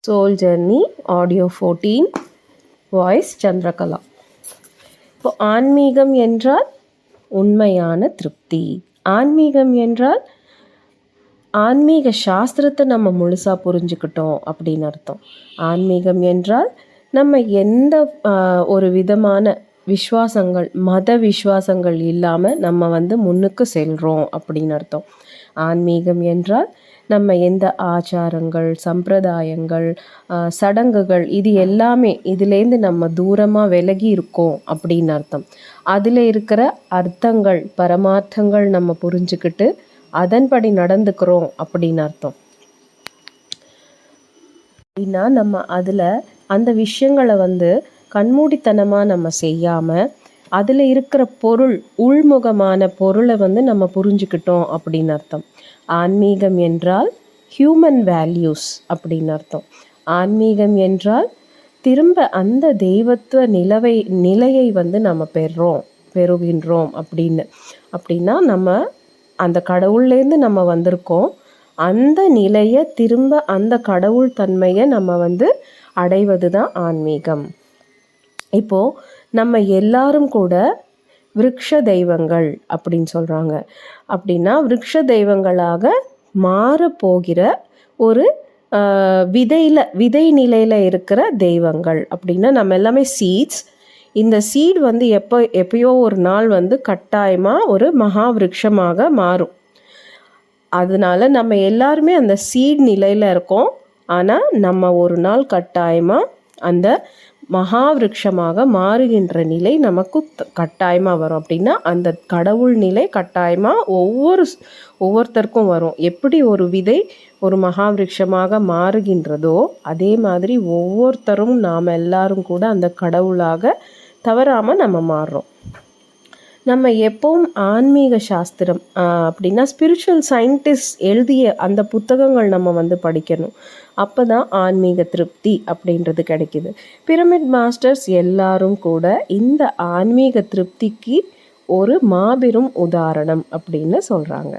Soul journey audio 14 voice Chandrakala. இப்போ ஆன்மீகம் என்றால் உண்மையான திருப்தி. ஆன்மீகம் என்றால் ஆன்மீக சாஸ்திரத்தை நம்ம முழுசாக புரிஞ்சுக்கிட்டோம் அப்படின்னு அர்த்தம். ஆன்மீகம் என்றால் நம்ம எந்த ஒரு விதமான விஸ்வாசங்கள் மத விஸ்வாசங்கள் இல்லாமல் நம்ம முன்னுக்கு செல்கிறோம் அப்படின்னு அர்த்தம். ஆன்மீகம் என்றால் நம்ம எந்த ஆச்சாரங்கள், சம்பிரதாயங்கள், சடங்குகள் இது எல்லாமே இதுலேருந்து நம்ம தூரமாக விலகி இருக்கோம் அப்படின்னு அர்த்தம். அதில் இருக்கிற அர்த்தங்கள், பரமார்த்தங்கள் நம்ம புரிஞ்சுக்கிட்டு அதன்படி நடந்துக்கிறோம் அப்படின்னு அர்த்தம். அப்படின்னா நம்ம அதில் அந்த விஷயங்களை கண்மூடித்தனமாக நம்ம செய்யாமல் அதில் இருக்கிற பொருள், உள்முகமான பொருளை நம்ம புரிஞ்சுக்கிட்டோம் அப்படின்னு அர்த்தம். ஆன்மீகம் என்றால் ஹியூமன் வேல்யூஸ் அப்படின்னு அர்த்தம். ஆன்மீகம் என்றால் திரும்ப அந்த தெய்வத்துவ நிலையை நம்ம பெறுகின்றோம் அப்படின்னா நம்ம அந்த கடவுள்லேருந்து நம்ம வந்திருக்கோம். அந்த நிலையை திரும்ப அந்த கடவுள் தன்மையை நம்ம அடைவது தான் ஆன்மீகம். இப்போது நம்ம எல்லாரும் கூட விருட்ச தெய்வங்கள் அப்படின்னு சொல்கிறாங்க. அப்படின்னா விருட்ச தெய்வங்களாக மாறப்போகிற ஒரு விதை நிலையில் இருக்கிற தெய்வங்கள் அப்படின்னா நம்ம எல்லாமே சீட்ஸ். இந்த சீட் எப்பயோ ஒரு நாள் கட்டாயமாக ஒரு மகா விருட்சமாக மாறும். அதனால நம்ம எல்லாருமே அந்த சீட் நிலையில் இருக்கோம். ஆனால் நம்ம ஒரு நாள் கட்டாயமாக அந்த மகா விருட்சமாக மாறுகின்ற நிலை நமக்கு கட்டாயமாக வரும். அப்படின்னா அந்த கடவுள் நிலை கட்டாயமாக ஒவ்வொருத்தருக்கும் வரும். எப்படி ஒரு விதை ஒரு மகா விருட்சமாக மாறுகின்றதோ அதே மாதிரி ஒவ்வொருத்தரும் நாம் எல்லாரும் கூட அந்த கடவுளாக தவறாமல் நம்ம மாறுறோம். நம்ம எப்பவும் ஆன்மீக சாஸ்திரம் அப்படின்னா ஸ்பிரிச்சுவல் சயின்டிஸ்ட் எழுதிய அந்த புத்தகங்கள் நம்ம படிக்கணும். அப்போ தான் ஆன்மீக திருப்தி அப்படின்றது கிடைக்கிது. பிரமிட் மாஸ்டர்ஸ் எல்லாரும் கூட இந்த ஆன்மீக திருப்திக்கு ஒரு மாபெரும் உதாரணம் அப்படின்னு சொல்கிறாங்க.